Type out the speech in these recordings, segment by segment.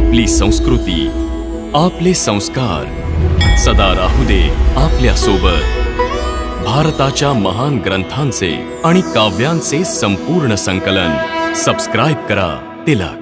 आपली संस्कृती, आपले संस्कार सदा राहू दे आपल्या सोबत। भारताच्या महान ग्रंथांचे आणि काव्यांचे संपूर्ण संकलन सबस्क्राइब करा तिलक।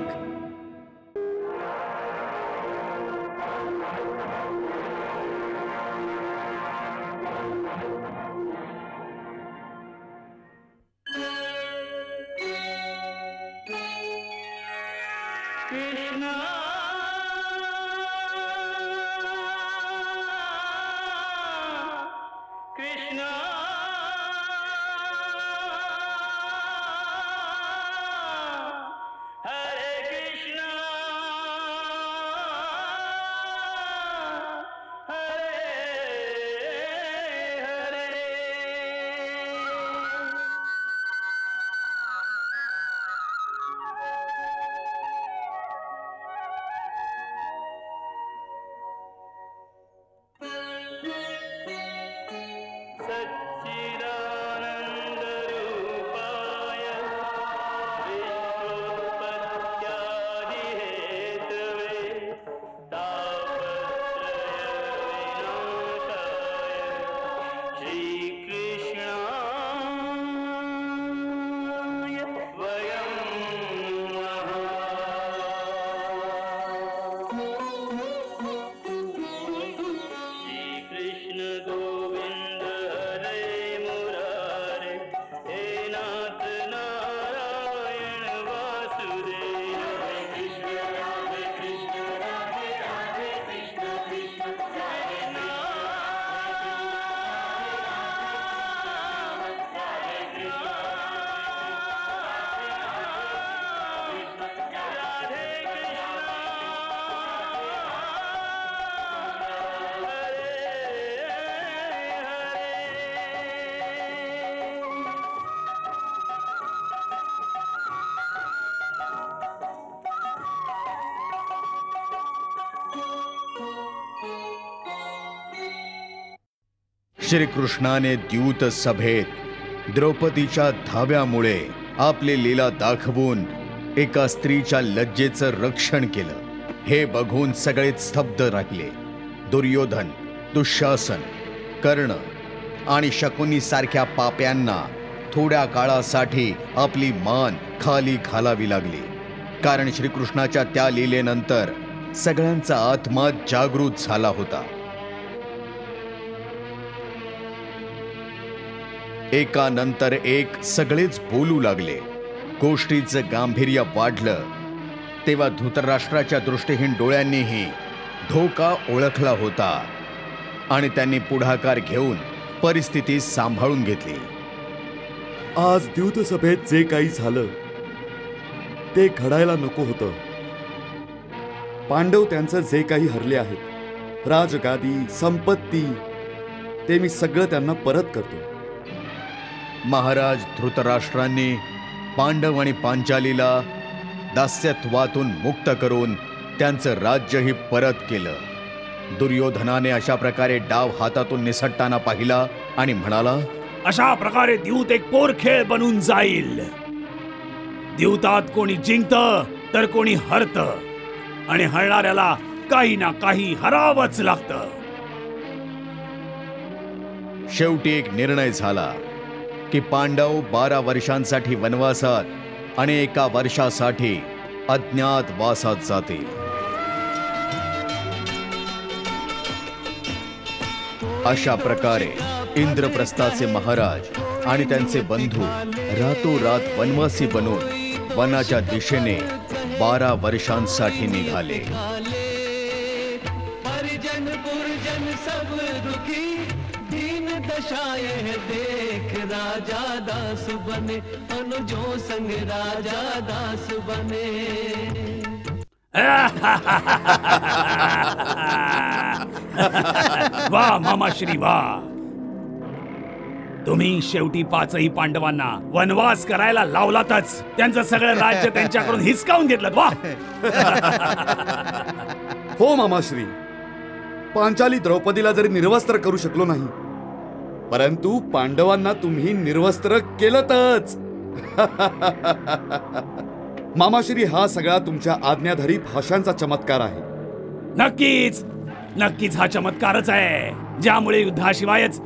श्रीकृष्णाने द्यूत सभेत द्रौपदीच्या धाव्यामुळे आपली लीला दाखवून एका स्त्रीच्या लज्जेचं रक्षण केलं। हे बघून सगळेच स्तब्ध राहिले। दुर्योधन, दुःशासन, कर्ण आणि शकुनी सारख्या पाप्यांना थोड्या काळासाठी आपली मान खाली घालावी लागली, कारण श्रीकृष्णाच्या त्या लीलेनंतर सगळ्यांचा आत्मा जागृत झाला होता। एकानंतर एक सगळेच बोलू लागले। गोष्टीचं गांभीर्य वाढलं तेव्हा धृतराष्ट्राच्या दृष्टीहीन डोळ्यांनीही धोका ओळखला होता आणि त्यांनी पुढाकार घेऊन परिस्थिती सांभाळून घेतली। आज द्यूत सभेत जे काही झालं ते घडायला नको होतं। पांडव त्यांचं जे काही हरले आहेत, राजगादी, संपत्ती, ते मी सगळं त्यांना परत करतो। महाराज धृतराष्ट्रांनी पांडव आणि पांचालीला दास्यत्वातून मुक्त करून त्यांचं राज्यही परत केलं। दुर्योधनाने अशा प्रकारे डाव हातातून निसटताना पाहिला आणि म्हणाला, अशा प्रकारे द्यूत एक पोरखेळ बनून जाईल। द्यूतात कोणी जिंकतं तर कोणी हरतं आणि हरणाऱ्याला काही ना काही हरावंच लागतं। शेवटी एक निर्णय झाला की पांडव 12 वर्षांसाठी वनवासात आणि 1 वर्षासाठी अज्ञातवासात जातील। अशा प्रकारे इंद्रप्रस्थाचे महाराज आणि त्यांचे बंधू रातोरात वनवासी बनून वनाच्या दिशेने 12 वर्षांसाठी निघाले। देख राजा दास बने, अनुजों संग राजा दास बने। वाह मामाश्री वाह, तुम्ही शेवटी 5ही पांडवांना वनवास करायला लावलातच। त्यांचं सगळं राज्य त्यांच्याकडून हिसकावून घेतलं। वाह हो मामाश्री, पांचाली द्रौपदीला जरी निर्वस्त्र करू शकलो नाही, परंतु पांडवांना तुम्ही निर्वस्त्र केलंतच। मामाश्री, हा सगळा तुमच्या आज्ञाधारी भाषांचा चमत्कार आहे. नक्कीच नक्कीच हा चमत्कारच आहे, ज्यामुळे युद्धाशिवायच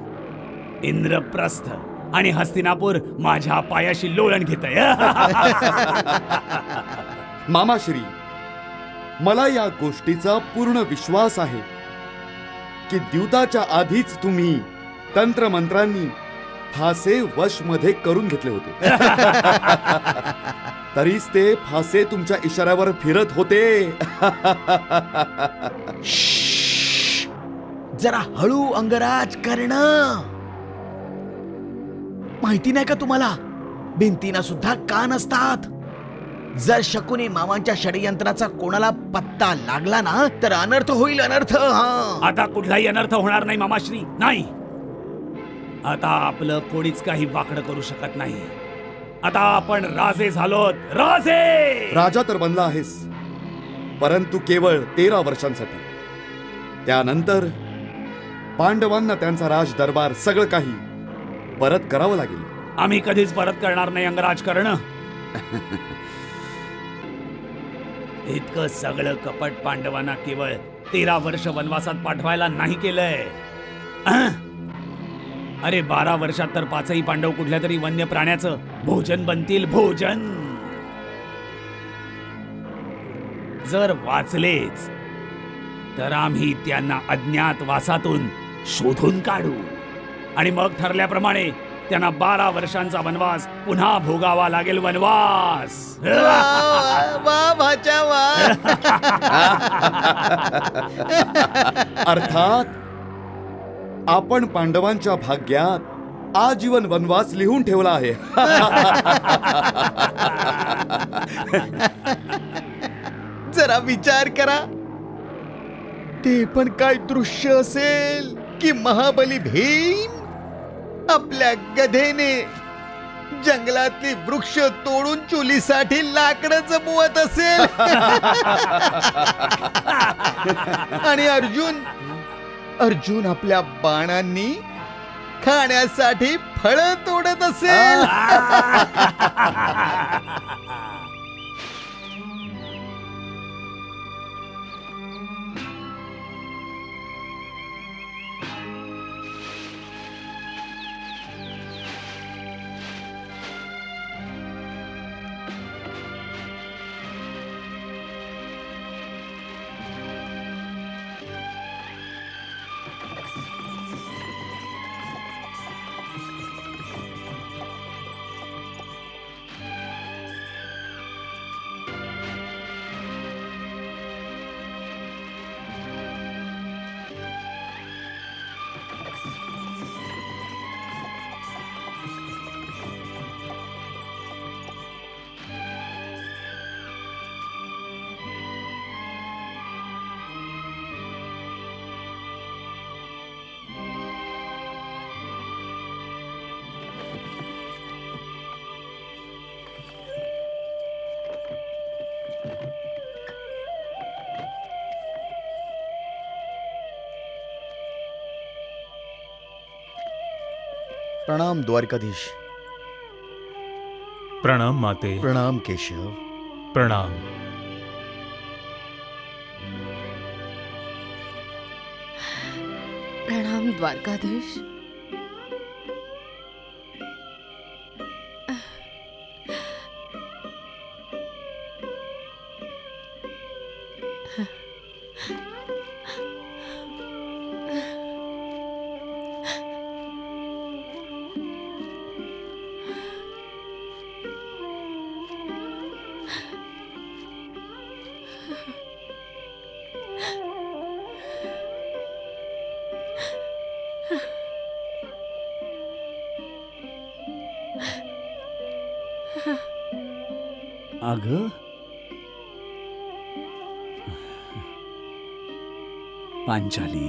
इंद्रप्रस्थ आणि हस्तिनापूर माझ्या पायाशी लोळण घेतय. मामाश्री, मला या गोष्टीचा पूर्ण विश्वास आहे की द्यूताच्या आधीच तुम्ही तंत्रमंत्रांनी फासे वशमध्ये करून घेतले होते. तरीच ते फासे तुमच्या इशाऱ्यावर फिरत होते. जरा हळू अंगराज करणं. माहिती नाही का तुम्हाला, भिंतींना सुद्धा कान असतात. जर शकुनी मामांच्या षडयंत्राचा कोणाला पत्ता लागला ना तर अनर्थ होईल, अनर्थ. आता कुठलाही अनर्थ होणार नाही मामाश्री, नाही. आता आपलं कोणीच काही वाकडं करू शकत नाही. आता आपण राजे झालोत, राजे. राजा तर बनला आहेस, परंतु केवळ 13 वर्षांसाठी. त्यानंतर पांडवांना त्यांचा राज दरबार सगळं काही परत करावं लागेल. आम्ही कधीच परत करणार नाही अंगराज करणं. इतकं सगळं कपट पांडवांना केवळ 13 वर्ष वनवासात पाठवायला नाही केलंय. अरे 12 वर्षात तर 5ही पांडव कुठल्या तरी वन्य प्राण्याचं भोजन बनतील, भोजन. जर वाचलेच तर आम्ही त्यांना अज्ञातवासातून शोधून काढू आणि मग ठरल्याप्रमाणे त्यांना 12 वर्षांचा वनवास पुन्हा भोगावा लागेल. वनवास. अर्थात आपण पांडवांच्या भाग्यात आजीवन वनवास लिहून ठेवला आहे. जरा विचार करा, ते पण काय दृश्य असेल की महाबली भीम आपल्या गधेने जंगलातली वृक्ष तोडून चुलीसाठी लाकडं जमवत असेल. आणि अर्जुन आपल्या बाणांनी खाण्यासाठी फळं तोडत असेल. प्रणाम द्वारकाधीश. प्रणाम माते. प्रणाम केशव. प्रणाम. प्रणाम द्वारकाधीश. अगं पांचाली,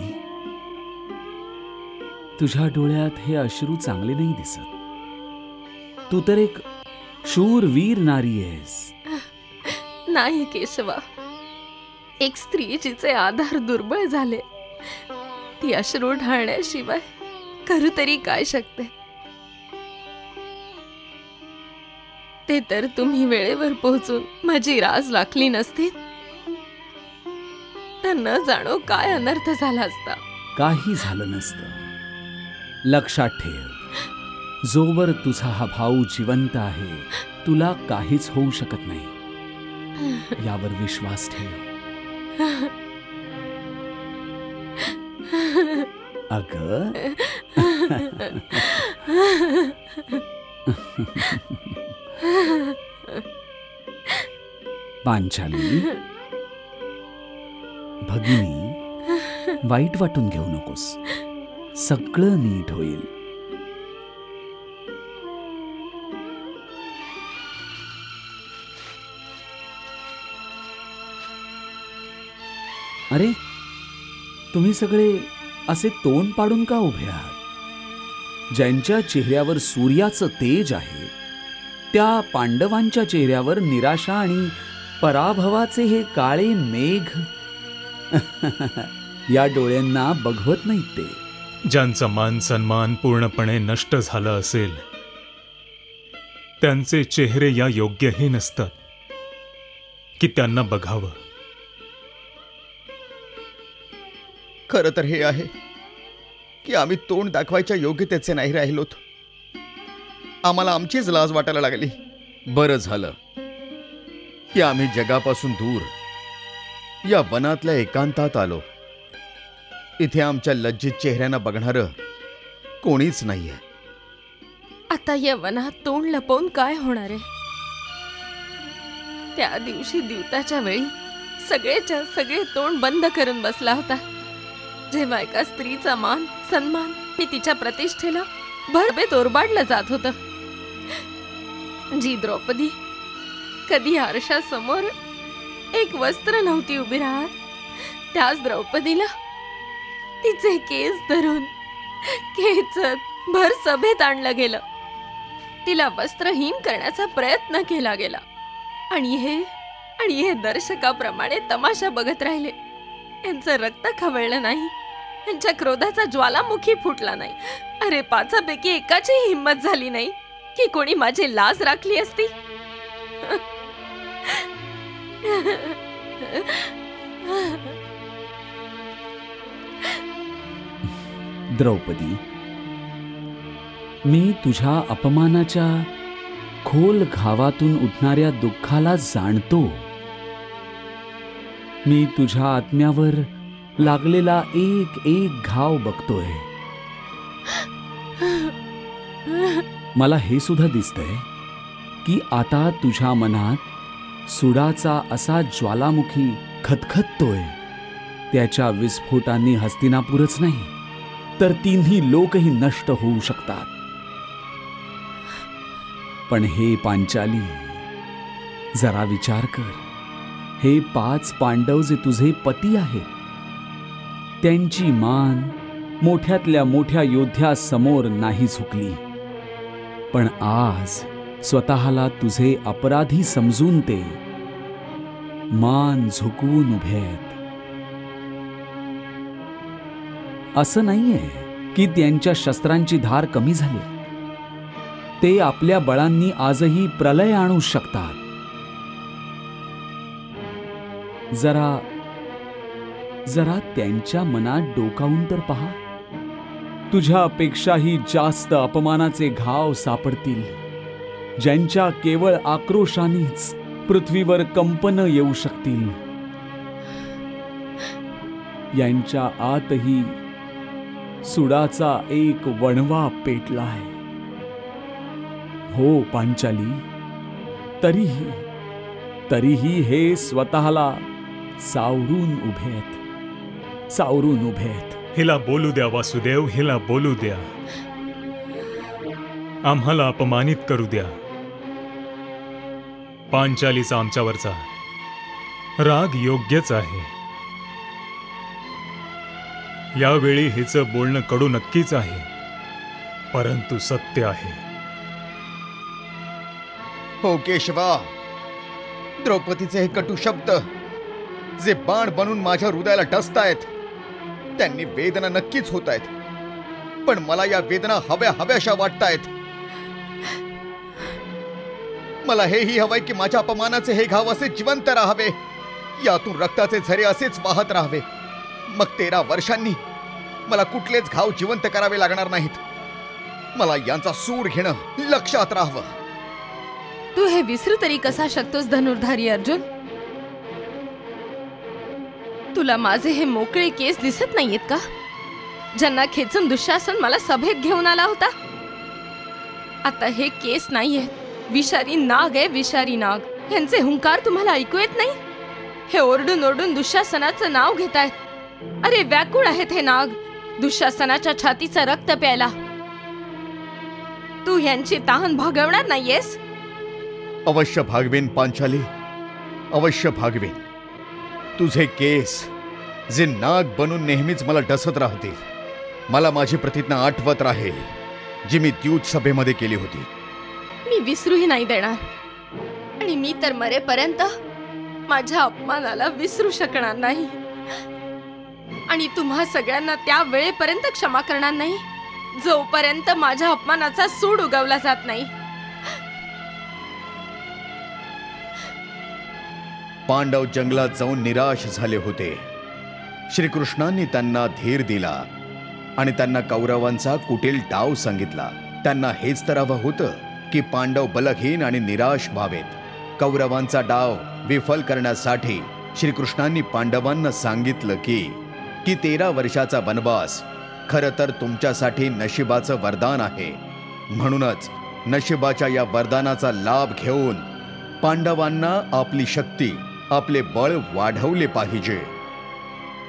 तुझ्या डोळ्यात हे अश्रू चांगले नाही दिसत. तू तर एक शूरवीर नारी आहेस. नाही केशवा, एक स्त्री जिचे आधार दुर्बळ झाले ती अश्रू ढाळण्याशिवाय करू तरी काय शकते. ते तर तुम्ही वेळेवर पोहोचून माझी राज राखली नसती तर न जाणो काय अनर्थ झाला असता. काही झालं नसतं. लक्षात ठेव, जोवर तुझा हा भाऊ जिवंत आहे तुला काहीच होऊ शकत नाही. यावर विश्वास ठेव. अगं पांचाली, भगिनी, वाईट वाटून घेऊ नकोस. सगळं नीट होईल. अरे, तुम्ही सगळे असे तोंड पाडून का उभे आहात? ज्यांच्या चेहऱ्यावर सूर्याचं तेज आहे त्या पांडवांच्या चेहऱ्यावर निराशा आणि पराभवाचे हे काळे मेघ या डोळ्यांना बघवत नाहीत. ते ज्यांचा मान सन्मान पूर्णपणे नष्ट झाला असेल त्यांचे चेहरे या योग्यही नसतात की त्यांना बघावं. खरं तर हे आहे की आम्ही तोंड दाखवायच्या योग्यतेचे नाही राहिलोत. आम्हाला आमचीच लाज वाटायला लागली. बरं झालं की आम्ही जगापासून दूर या वनातल्या एकांतात आलो. इथे आमच्या लज्जित चेहऱ्यांना बघणारं कोणीच नाहीये. आता या वनात तोंड लपवून काय होणार आहे? त्या दिवशी दिवताच्या वेळी सगळेच्या सगळे तोंड बंद करून बसला होता, जेव्हा एका स्त्रीचा मान सन्मान आणि तिच्या प्रतिष्ठेला भरभेत ओरबाडलं जात होतं. जी द्रौपदी कधी आरशासमोर एक वस्त्र नव्हती उभी राहत, त्याच द्रौपदीला तिचे केस धरून खेचत भर सभेत आणलं गेलं. तिला वस्त्रहीन करण्याचा प्रयत्न केला गेला आणि हे दर्शकाप्रमाणे तमाशा बघत राहिले. यांचं रक्त खवळलं नाही, यांच्या क्रोधाचा ज्वालामुखी फुटला नाही. अरे, पाचापैकी एकाची हिंमत झाली नाही की कोणी माझी लाज राखली असती. द्रौपदी, मी तुझ्या अपमानाच्या खोल घावातून उठणाऱ्या दुःखाला जाणतो. मी तुझ्या आत्म्यावर लागलेला एक एक घाव बघतोय. मला हे सुद्धा दिसतंय की आता तुझ्या मनात सुडाचा असा ज्वालामुखी खतखततोय. त्याच्या विस्फोटांनी हस्तिनापूरच नाही तर तिन्ही लोकही नष्ट होऊ शकतात. पण हे पांचाली, जरा विचार कर. हे 5 पांडव जे तुझे पती आहेत, त्यांची मान मोठ्यातल्या मोठ्या योद्ध्यासमोर नाही झुकली, पण आज स्वतःला तुझे अपराधी समजून ते मान झुकवून उभे आहेत. असं नाहीये की त्यांच्या शस्त्रांची धार कमी झाली. ते आपल्या बळांनी आजही प्रलय आणू शकतात. जरा त्यांच्या मनात डोकावून तर पहा. तुझ्यापेक्षाही जास्त अपमानाचे घाव सापडतील, ज्यांच्या केवळ आक्रोशानेच पृथ्वीवर कंपन येऊ शकतील. यांच्या आतही सुडाचा एक वणवा पेटलाय. हो पांचाली, तरीही हे स्वतःला सावरून उभे आहेत. हिला बोलू द्या वासुदेव, हिला बोलू द्या. आम्हाला अपमानित करू द्या. पांचालीचा आमच्यावरचा राग योग्यच आहे. यावेळी हिचं बोलणं कडू नक्कीच आहे, परंतु सत्य आहे. हो केशवा, द्रौपदीचे हे कटू शब्द जे बाण बनून माझ्या हृदयाला टचतायत, त्यांनी वेदना नक्कीच होत आहेत, पण मला या वेदना हव्याशा वाटतायत. मला हेही हवंय की माझ्या अपमानाचे हे घाव असे जिवंत राहावे, यातून रक्ताचे झरे असेच वाहत राहावे. मग 13 वर्षांनी मला कुठलेच घाव जिवंत करावे लागणार नाहीत. मला यांचा सूड घेणं लक्षात राहावं. तू हे विसरू तरी कसा शकतोस धनुर्धारी अर्जुन? तुला माझे हे मोकळे केस दिसत नाहीयेत का, ज्यांना खेचून दुःशासन मला सभेत घेऊन आला होता? आता हे केस नाहीये, विषारी नाग आहे, विषारी नाग. यांचे हुंकार तुम्हाला ऐकू येत नाही? हे ओरडून ओरडून दुःशासनाचं नाव घेतायत. अरे व्याकुळ आहेत हे नाग, दुःशासनाच्या छातीचं रक्त प्यायला. तू यांची तहान भागवणार नाहीयेस? अवश्य भागवेन पांचाली, अवश्य भागवेन. तुझे केस जे नाग बनून नेहमीच मला डसत राहतील. मला माझी प्रतिज्ञा आठवत राहील जी मी द्यूत सभेमध्ये केली होती. मी विसरूही नाही देणार, आणि मी तर मरेपर्यंत माझ्या अपमानाला विसरू शकणार नाही, आणि तुम्हा सगळ्यांना त्या वेळेपर्यंत क्षमा करणार नाही जोपर्यंत माझ्या अपमानाचा सूड उगवला जात नाही. पांडव जंगलात जाऊन निराश झाले होते. श्रीकृष्णांनी त्यांना धीर दिला आणि त्यांना कौरवांचा कुटील डाव सांगितला. त्यांना हेच तर हवं होतं की पांडव बलहीन आणि निराश व्हावेत. कौरवांचा डाव विफल करण्यासाठी श्रीकृष्णांनी पांडवांना सांगितलं की 13 वर्षाचा वनवास खरं तर तुमच्यासाठी नशिबाचं वरदान आहे. म्हणूनच नशिबाच्या या वरदानाचा लाभ घेऊन पांडवांना आपली शक्ती, आपले बळ वाढवले पाहिजे.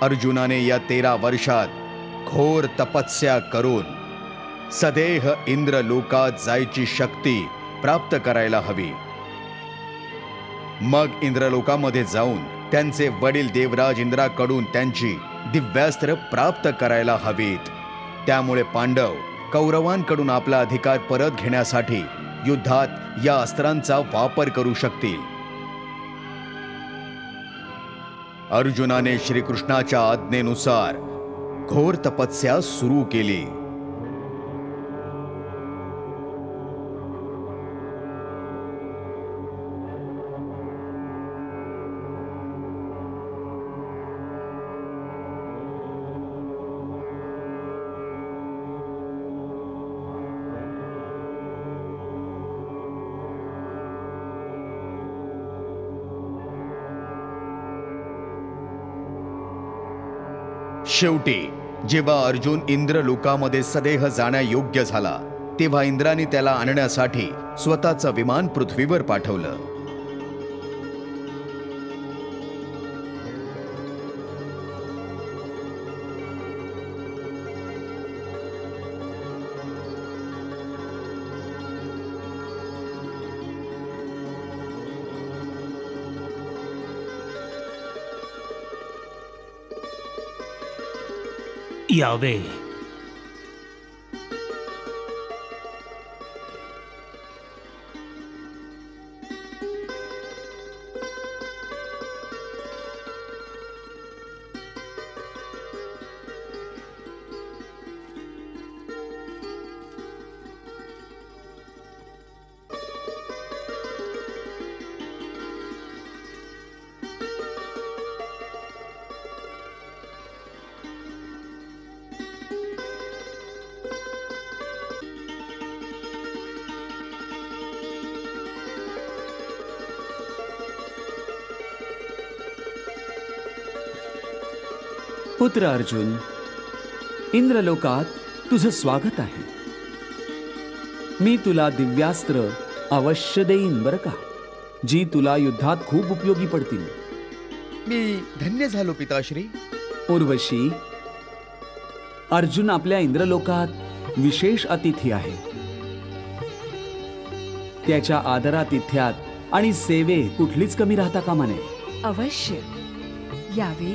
अर्जुनाने या 13 वर्षात घोर तपस्या करून सदेह इंद्रलोकात जायची शक्ती प्राप्त करायला हवी. मग इंद्रलोकामध्ये जाऊन त्यांचे वडील देवराज इंद्राकडून त्यांची दिव्यास्त्र प्राप्त करायला हवीत. त्यामुळे पांडव कौरवांकडून आपला अधिकार परत घेण्यासाठी युद्धात या अस्त्रांचा वापर करू शकतील. अर्जुनाने श्रीकृष्णाच्या आज्ञेनुसार घोर तपस्या सुरू केली. शेवटी जेव्हा अर्जुन इंद्रलोकामध्ये सदेह जाण्यायोग्य झाला, तेव्हा इंद्राने त्याला आणण्यासाठी स्वतःचं विमान पृथ्वीवर पाठवलं. यावे. पुत्र अर्जुन, इंद्रलोकात तुझं स्वागत आहे. मी तुला दिव्यास्त्र अवश्य देईन बरं का, जी तुला युद्धात खूप उपयोगी पडतील. मी धन्य झालो पिताश्री. उर्वशी, अर्जुन आपल्या इंद्रलोकात विशेष अतिथी आहे. त्याच्या आदरातिथ्यात आणि सेवे कुठलीच कमी राहता कामा नये. अवश्य यावे.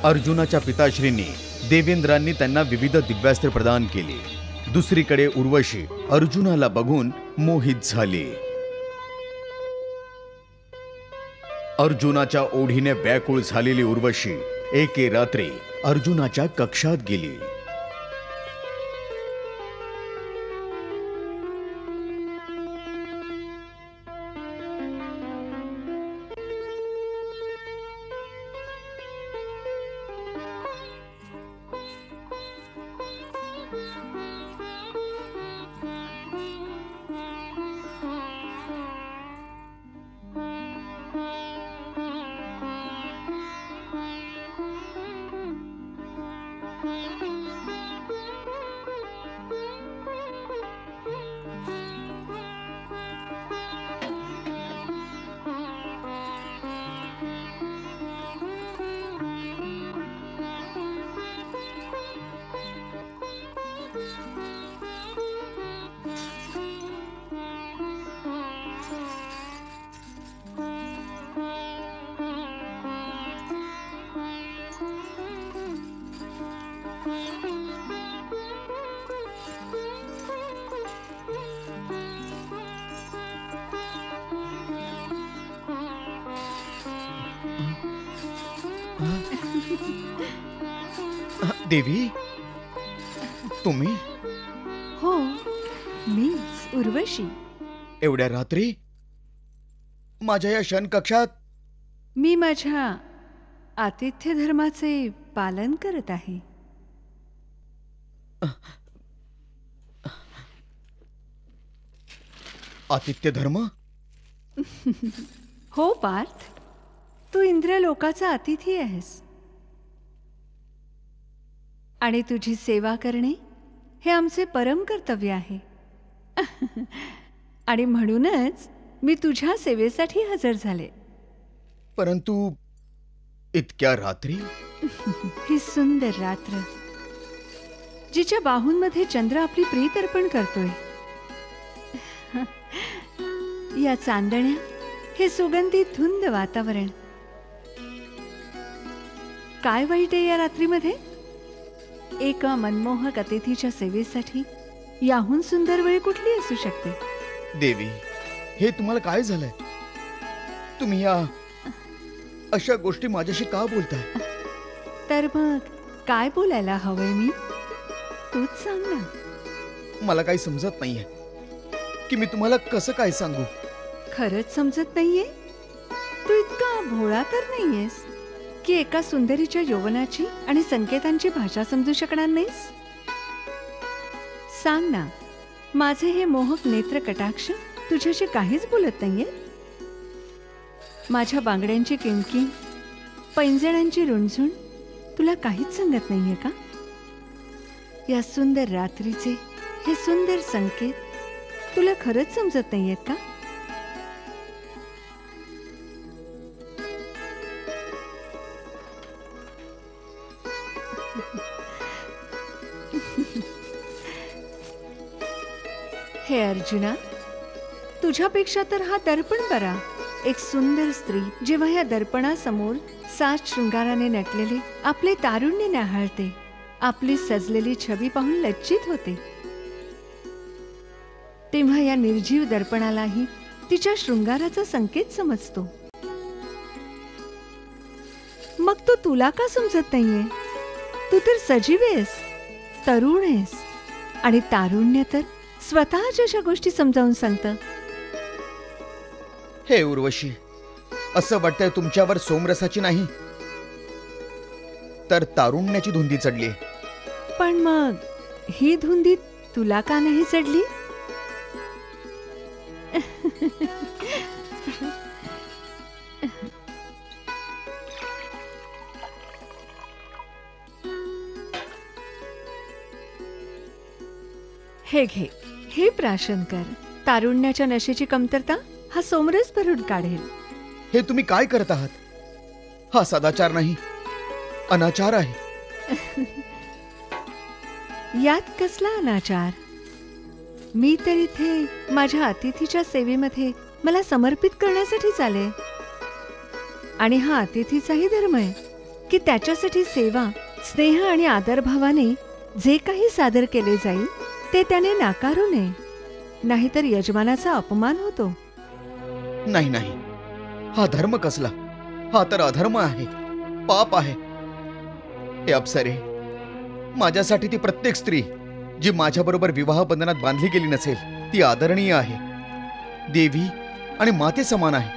अर्जुनाच्या पिताश्रींनी देवेंद्रांनी त्यांना विविध दिव्यास्त्र प्रदान केली. दुसरीकडे उर्वशी अर्जुनाला बघून मोहित झाली. अर्जुनाच्या ओढीने व्याकुळ झालेली उर्वशी एके रात्री अर्जुनाच्या कक्षात गेली. देवी, तुम्ही? हो, मीच उर्वशी. एवढ्या रात्री माझ्या या शन कक्षात? मी माझ्या आतिथ्य धर्माचे पालन करत आहे. आतिथ्य धर्म? हो पार्थ, तू इंद्रलोकाचा अतिथी आहेस आणि तुझी सेवा करणे हे आमचे परम कर्तव्य आहे. आणि म्हणूनच मी तुझ्या सेवेसाठी हजर झाले. परंतु इतक्या रात्री? ही सुंदर रात्र, जिच्या बाहूंमध्ये चंद्र आपली प्रीत अर्पण करतोय, या चांदण्या, हे सुगंधित धुंद वातावरण, काय वाईट आहे या रात्रीमध्ये? एका मनमोहक अतिथीच्या सेवेसाठी याहून सुंदर वेळ कुठली असू शकते? देवी, हे तुम्हाला काय झालंय? तुम्ही या अशा गोष्टी माझ्याशी का बोलताय? तर मग काय बोलायला हवंय मी? तूच सांग ना. मला काही समजत नाहीये की मी तुम्हाला कसं काय सांगू. खरंच समजत नाहीये? तू इतका भोळा तर नाहीयेस की एका सुंदरीच्या यौवनाची आणि संकेतांची भाषा समजू शकणार नाहीस? सांग ना, माझे हे मोहक नेत्र कटाक्ष तुझ्याशी काहीच बोलत नाहीये? माझ्या बांगड्यांची किणकिण, पैंजणांची रुणझुण तुला काहीच सांगत नाहीये का? या सुंदर रात्रीचे हे सुंदर संकेत तुला खरंच समजत नाहीयेत का? हे अर्जुना, तुझ्यापेक्षा तर हा दर्पण बरा. एक सुंदर स्त्री जेव्हा या दर्पणासमोर साज शृंगाराने नटलेले आपले तारुण्य न्याहाळते, आपली सजलेली छबी पाहून लज्जित होते, तेव्हा या निर्जीव दर्पणालाही तिच्या शृंगाराचा संकेत समजतो. मग तो तुला का समजत नाहीये? तू तर सजीव आहेस, तरुण आहेस, आणि तारुण्य तर स्वतःच अशा गोष्टी समजावून सांगतं. हे उर्वशी, असं वाटतंय तुमच्यावर सोमरसाची नाही तर तारुण्याची धुंदी चढली. पण मग ही धुंदी तुला का नाही चढली? हे घे, हे प्राशन कर. तारुण्याच्या नशेची कमतरता हा सोमरस भरून काढेल. हे तुम्ही काय करत आहात? हा सदाचार नाही, अनाचार आहे. यात कसला अनाचार? मी तर इथे माझ्या अतिथीच्या सेवेमध्ये मला समर्पित करण्यासाठीच आले, आणि हा अतिथीचाही धर्म आहे. की त्याच्यासाठी सेवा, स्नेह आणि आदरभावाने जे काही सादर केले जाईल ते त्याने नाकारू नये, नाहीतर यजमानाचा अपमान होतो. नाही नाही, हा धर्म कसला? हा तर अधर्म आहे, पाप आहे. हे अप्सरे, माझ्यासाठी ती प्रत्येक स्त्री जी माझ्याबरोबर विवाह बंधनात बांधली गेली नसेल ती आदरणीय आहे, देवी आणि माते समान आहे.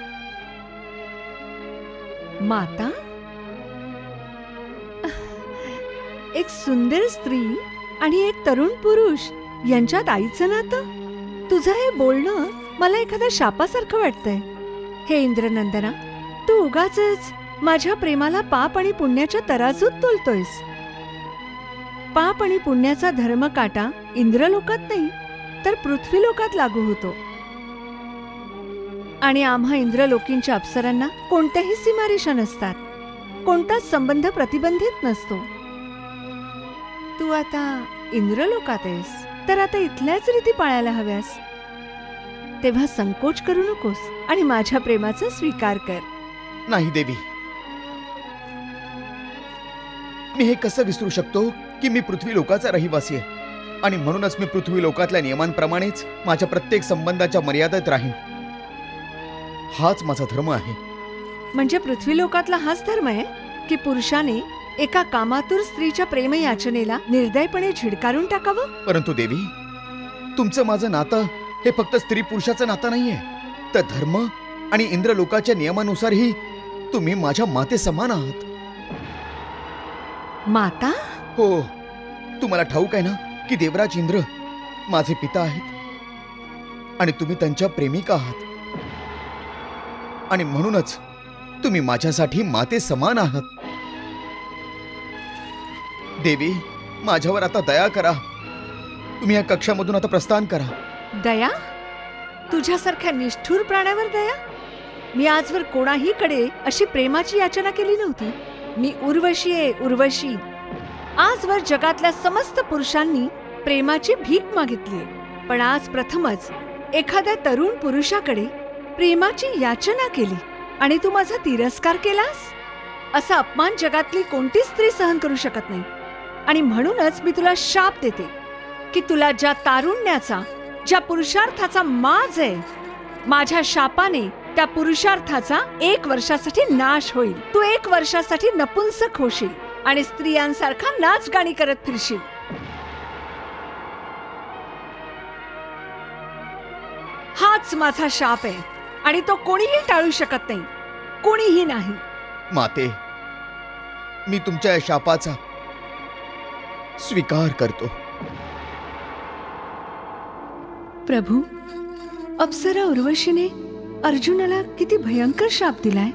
माता? एक सुंदर स्त्री आणि एक तरुण पुरुष यांच्यात आईचं नातं? तुझं हे बोलणं मला एखाद्या शापासारखं वाटतंय. हे इंद्रनंदना, तू उगाचच माझ्या प्रेमाला पाप आणि पुण्याच्या तराजूत तोलतोयस. पाप आणि पुण्याचा धर्म काटा इंद्रलोकात नाही तर पृथ्वीलोकात लागू होतो. आणि आम्हा इंद्रलोकींच्या अप्सरांना कोणत्याही सीमारेषा नसतात, कोणताच संबंध प्रतिबंधित नसतो. तू आता इंद्रलोकात आहेस तर आता इथल्याच रीती पाळायला हव्यास. तेव्हा संकोच करू नकोस आणि माझ्या प्रेमाचा स्वीकार कर. नाही देवी, मी हे कसं विसरू शकतो की मी पृथ्वी लोकाचा रहिवासी आहे आणि म्हणूनच मी पृथ्वी लोकातल्या नियमांप्रमाणेच माझ्या प्रत्येक संबंधाच्या मर्यादेत राहीन. हाच माझा धर्म आहे. म्हणजे पृथ्वी लोकातला हाच धर्म आहे की पुरुषाने एका कामातुर स्त्रीच्या प्रेम याचनेला निर्दयपणे झिडकारून टाकावं? परंतु देवी, तुमचं माझं नातं हे फक्त स्त्री पुरुषाचं नातं नाहीये, तर धर्म आणि इंद्रलोकाच्या नियमानुसारही तुम्ही माझ्या माते समान आहात. माता? हो, तुम्हाला ठाऊक आहे ना की देवराज इंद्र माझे पिता आहेत आणि तुम्ही त्यांच्या प्रेमिका आहात आणि म्हणूनच तुम्ही माझ्यासाठी माते समान आहात. देवी, माझ्यावर आता दया करा. तुम्ही या कक्षामधून आता प्रस्थान करा. दया? तुझ्यासारख्या निष्ठुर प्राण्यावर दया? मी आजवर कोणाहीकडे अशी प्रेमाची याचना केली नव्हती. मी उर्वशी आहे, उर्वशी. आजवर जगातल्या समस्त पुरुषांनी प्रेमाची भीक मागितली, पण आज प्रथमच एखाद्या तरुण पुरुषाकडे प्रेमाची याचना केली आणि तू माझा तिरस्कार केलास? असा अपमान जगातली कोणतीच स्त्री सहन करू शकत नाही. आणि म्हणूनच मी तुला शाप देते की तुला ज्या तारुण्याचा, ज्या पुरुषार्थाचा माज आहे, माझ्या शापाने त्या पुरुषार्थाचा 1 वर्षासाठी नाश होईल. तू 1 वर्षासाठी नपुंसक होशील आणि स्त्रियांसारखा नाच गाणी करत फिरशील. हाच माझा शाप आहे आणि तो कोणीही टाळू शकत नाही, कोणीही नाही. माते, मी तुमच्या या शापाचा स्वीकार करतो. प्रभू, अप्सरा उर्वशीने अर्जुनाला किती भयंकर शाप दिलाय.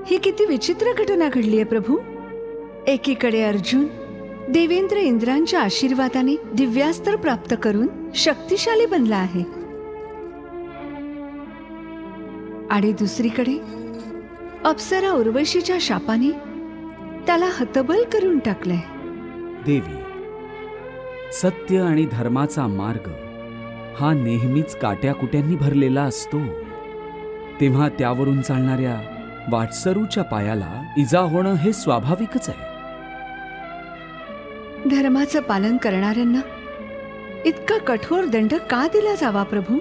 ही किती विचित्र घटना घडली आहे प्रभू. एकीकडे अर्जुन देवेंद्र इंद्रांच्या आशीर्वादाने दिव्यास्त्र प्राप्त करून शक्तिशाली बनला आहे आणि दुसरीकडे अप्सरा उर्वशीच्या शापाने त्याला हतबल करून टाकलंय. देवी, सत्य आणि धर्माचा मार्ग हा नेहमीच काट्याकुट्यांनी भरलेला असतो. तेव्हा त्यावरून चालणाऱ्या वाटसरूच्या पायाला इजा होणं हे स्वाभाविकच आहे. धर्माचं पालन करणाऱ्यांना इतका कठोर दंड का दिला जावा प्रभू?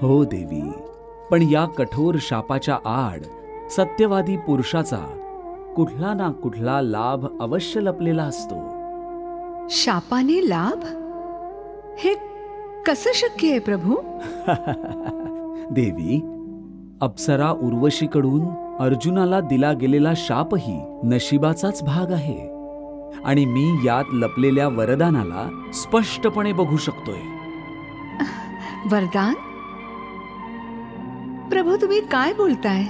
हो देवी, पण या कठोर शापाच्या आड सत्यवादी पुरुषाचा कुठला ना कुठला लाभ अवश्य लपलेला असतो. शापाने लाभ? हे कसं शक्य आहे प्रभू? देवी, अप्सरा उर्वशीकडून अर्जुनाला दिला गेलेला शापही नशिबाचाच भाग आहे आणि मी यात लपलेल्या वरदानाला स्पष्टपणे बघू शकतोय. वरदान? प्रभू, तुम्ही काय बोलताय?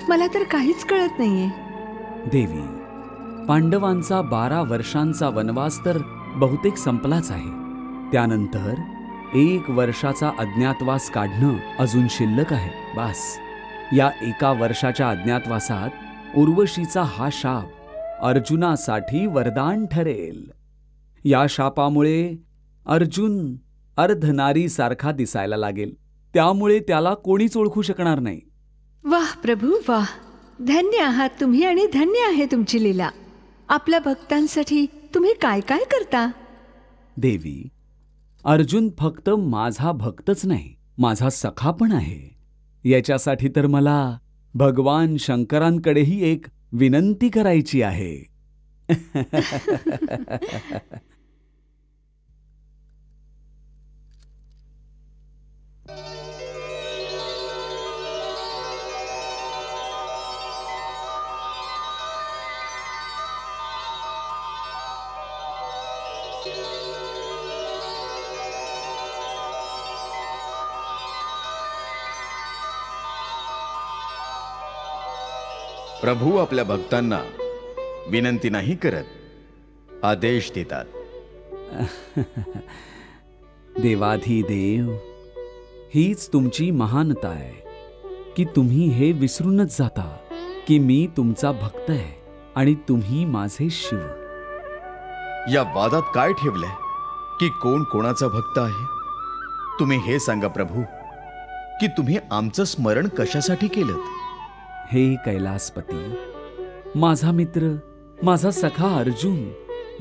मला तर काहीच कळत नाहीये. देवी, पांडवांचा 12 वर्षांचा वनवास तर बहुतेक संपलाच आहे. त्यानंतर 1 वर्षाचा अज्ञातवास काढणं अजून शिल्लक आहे. बास, या 1 वर्षाच्या अज्ञातवासात उर्वशीचा हा शाप अर्जुनासाठी वरदान ठरेल. या शापामुळे अर्जुन अर्धनारी सारखा दिसायला लागेल त्यामुळे त्याला कोणीच ओळखू शकणार नाही. वाह प्रभू वाह, धन्य आहात तुम्ही आणि धन्य आहे तुमची लीला. आपल्या भक्तांसाठी तुम्ही काय काय करता? देवी, अर्जुन फक्त माझा भक्तच नाही, माझा सखा पण आहे. याच्यासाठी तर मला भगवान शंकरांकडेही एक विनंती करायची आहे. प्रभू आपल्या भक्तांना विनंती नाही करत, आदेश देतात. देवाधिदेव, हीच तुमची महानता आहे की तुम्ही हे विसरूनच जाता की मी तुमचा भक्त आहे आणि तुम्ही माझे शिव. या वादात काय ठेवलंय की कोण कोणाचा भक्त आहे? तुम्ही हे सांगा प्रभू की तुम्ही आमचं स्मरण कशासाठी केलं? हे कैलासपती, माझा मित्र, माझा सखा अर्जुन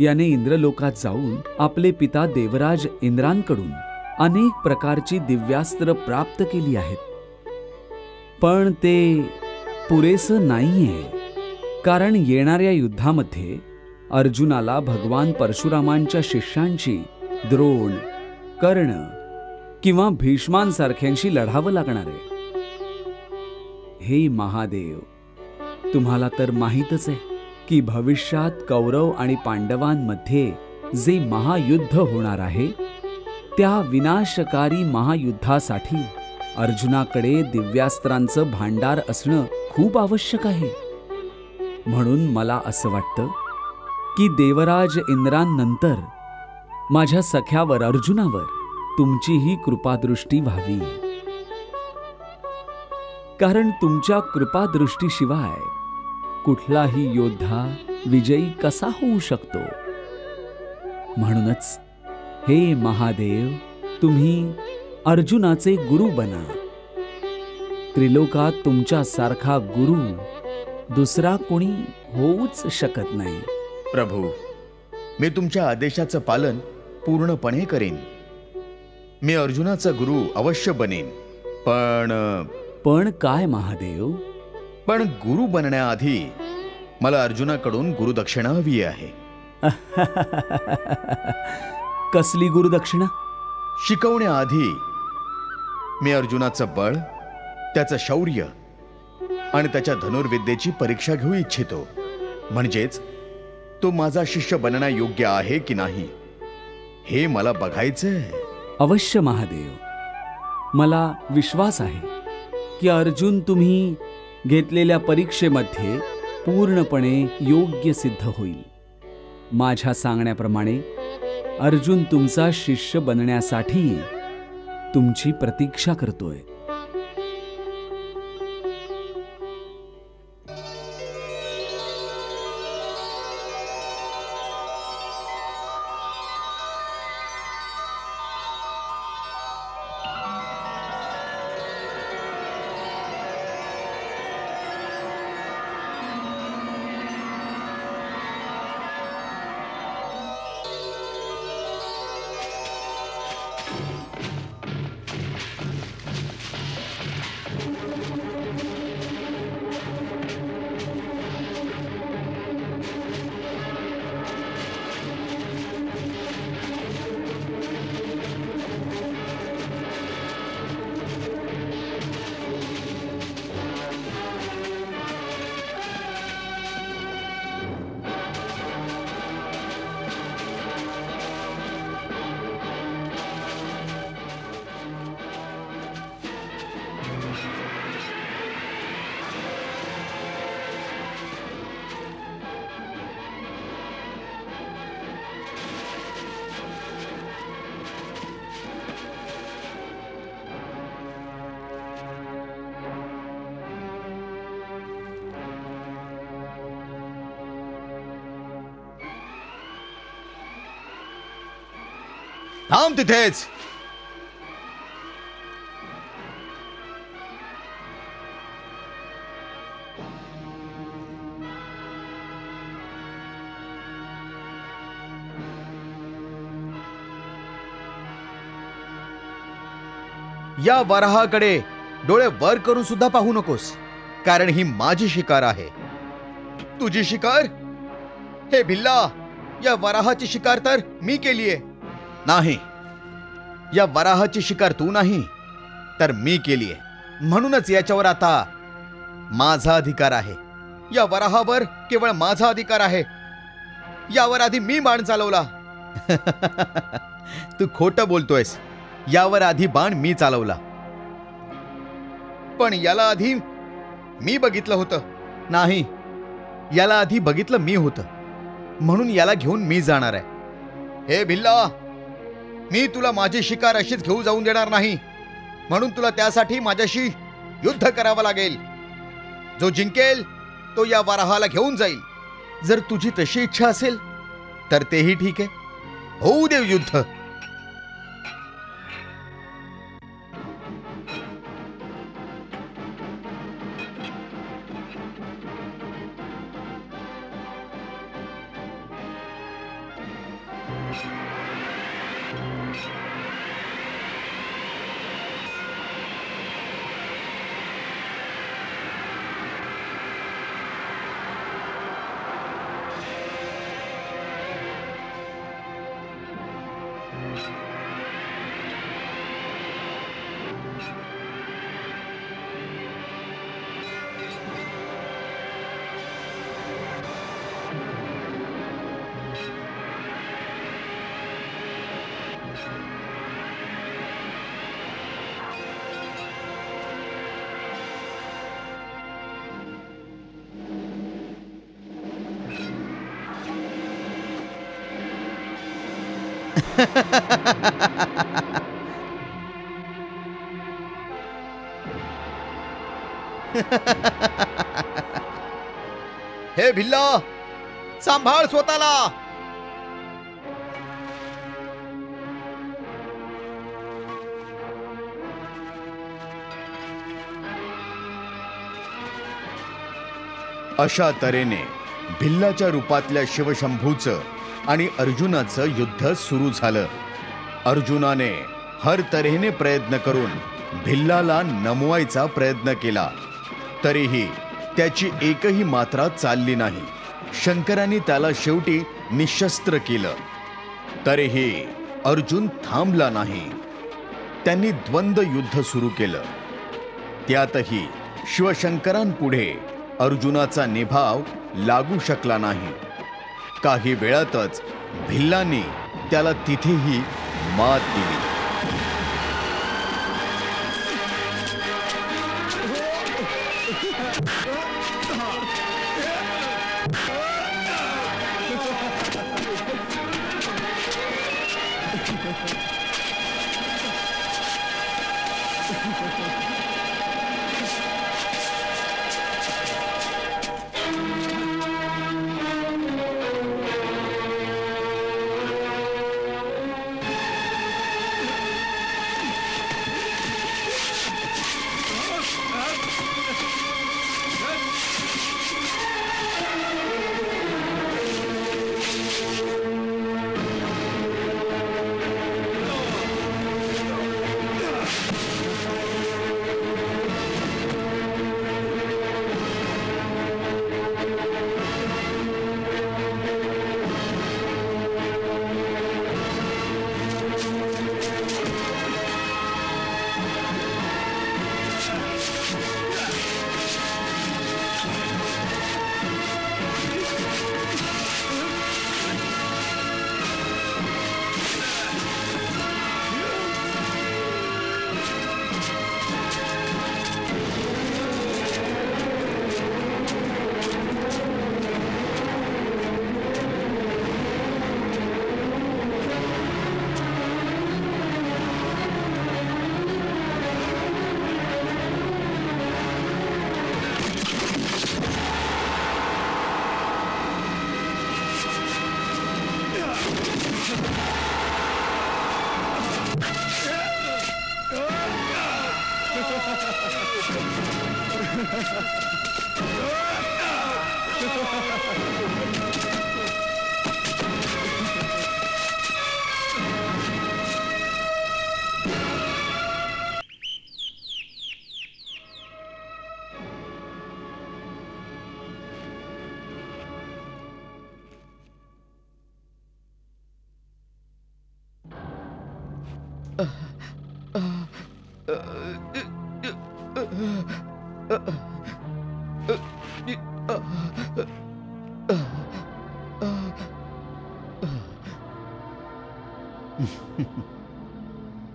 याने इंद्रलोकात जाऊन आपले पिता देवराज इंद्रांकडून अनेक प्रकारची दिव्यास्त्र प्राप्त केली आहेत. पण ते पुरेसं नाहीये, कारण येणाऱ्या युद्धामध्ये अर्जुनाला भगवान परशुरामांच्या शिष्यांची द्रोण, कर्ण किंवा भीष्मांसारख्यांशी लढावं लागणार आहे. हे महादेव, तुम्हाला तर माहीतच आहे की भविष्यात कौरव आणि पांडवांमध्ये जे महायुद्ध होणार आहे, त्या विनाशकारी महायुद्धासाठी अर्जुनाकडे दिव्यास्त्रांचं भांडार असणं खूप आवश्यक आहे. म्हणून मला असं वाटतं की देवराज इंद्रांनंतर माझ्या सख्यावर अर्जुनावर तुमचीही कृपादृष्टी व्हावी. कारण तुमच्या कृपादृष्टीशिवाय कुठलाही योद्धा विजयी कसा होऊ शकतो? म्हणूनच हे महादेव, तुम्ही अर्जुनाचे गुरु बना. त्रिलोकात तुमच्यासारखा गुरु दुसरा कोणी होऊच शकत नाही. प्रभू, मी तुमच्या आदेशाचं पालन पूर्णपणे करेन. मी अर्जुनाचा गुरु अवश्य बनेन. पण काय महादेव? पण गुरु बनण्याआधी मला अर्जुनाकडून गुरुदक्षिणा हवी आहे. कसली गुरुदक्षिणा? शिकवण्याआधी मी अर्जुनाचं बळ, त्याचं शौर्य आणि त्याच्या धनुर्विद्येची परीक्षा घेऊ इच्छितो. म्हणजेच तो माझा शिष्य बनण्यायोग्य आहे की नाही हे मला बघायचंय. अवश्य महादेव, मला विश्वास आहे की अर्जुन तुम्ही घेतलेल्या परीक्षेमध्ये पूर्णपणे योग्य सिद्ध होईल. माझ्या सांगण्याप्रमाणे अर्जुन तुमचा शिष्य बनण्यासाठी तुमची प्रतीक्षा करतोय. थांब तिथेच. या वराहाकडे डोळे वर करून सुद्धा पाहू नकोस, कारण ही माझी शिकार आहे. तुझी शिकार? हे भिल्ला, या वराहाची शिकार तर मी केलीये. नाही, या वराहाची शिकार तू नाही तर मी केलीये. म्हणूनच याच्यावर आता माझा अधिकार आहे. या वराहावर केवळ माझा अधिकार आहे. यावर आधी मी बाण चालवला. तू खोटं बोलतोयस. यावर आधी बाण मी चालवला, पण याला आधी मी बघितलं होतं. नाही, याला आधी बघितलं मी होतं, म्हणून याला घेऊन मी जाणार आहे. हे भिल्ला, मी तुला माझी शिकार अशीच घेऊ जाऊन देणार नाही. म्हणून तुला त्यासाठी माझ्याशी युद्ध करावं लागेल. जो जिंकेल तो या वराहाला घेऊन जाईल. जर तुझी तशी इच्छा असेल तर तेही ठीक आहे. होऊ दे युद्ध. हे भिल्ला, सांभाळ स्वतःला. अशा तऱ्हेने भिल्लाच्या रूपातल्या शिवशंभूचं आणि अर्जुनाचं युद्ध सुरू झालं. अर्जुनाने हर तऱ्हेने प्रयत्न करून भिल्लाला नमवायचा प्रयत्न केला, तरीही त्याची एकही मात्रा चालली नाही. शंकराने त्याला शेवटी निशस्त्र केलं, तरीही अर्जुन थांबला नाही. त्यांनी द्वंद्व युद्ध सुरू केलं. त्यातही शिवशंकरांपुढे अर्जुनाचा निभाव लागू शकला नाही. काही वेळातच भिल्लाने त्याला तिथेही मात दिली.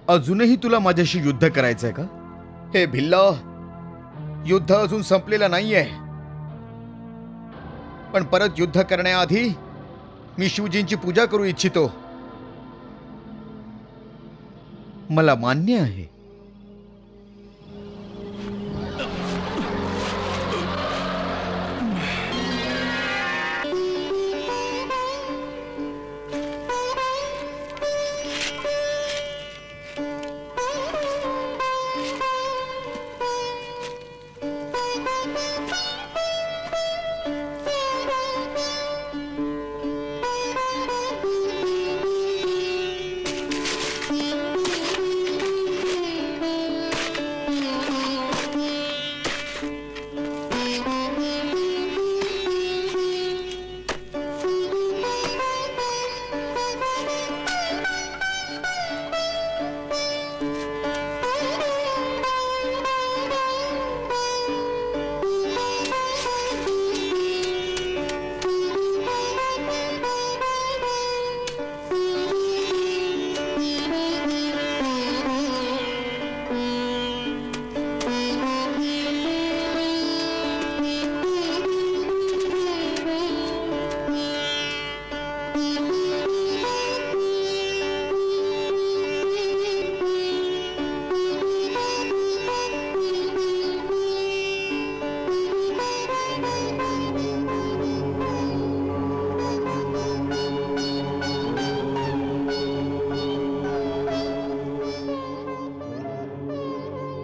अजूनही तुला माझ्याशी युद्ध करायचंय का? हे भिल्ला, युद्ध अजून संपलेलं नाहीये. पण परत युद्ध करण्याआधी मी शिवजींची पूजा करू इच्छितो. मला मान्य आहे.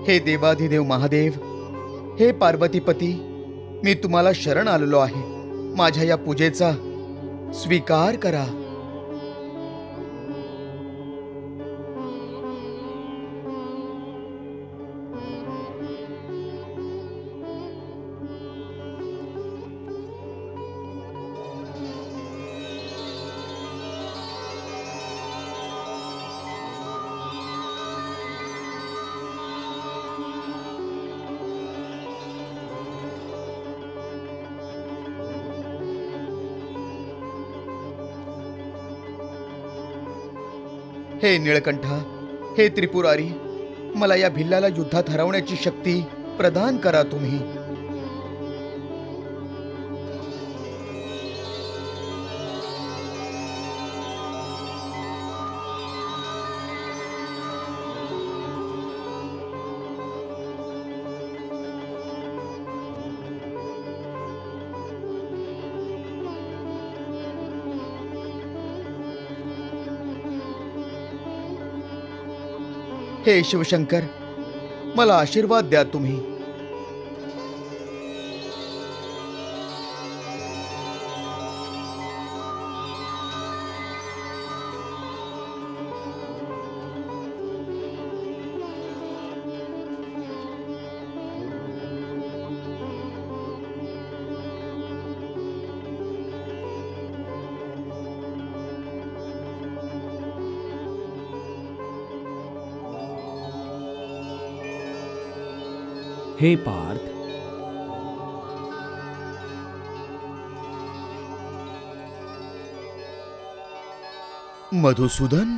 हे देवाधिदेव महादेव, हे पार्वतीपती, मी तुम्हाला शरण आलेलो आहे. माझ्या या पूजेचा स्वीकार करा. हे निळकंठा, हे त्रिपुरारी, मला या भिल्लाला युद्धात हरवण्याची शक्ती प्रदान करा तुम्ही. हे शिवशंकर, मला आशीर्वाद द्या तुम्ही. हे पार्थ, मधुसूदन,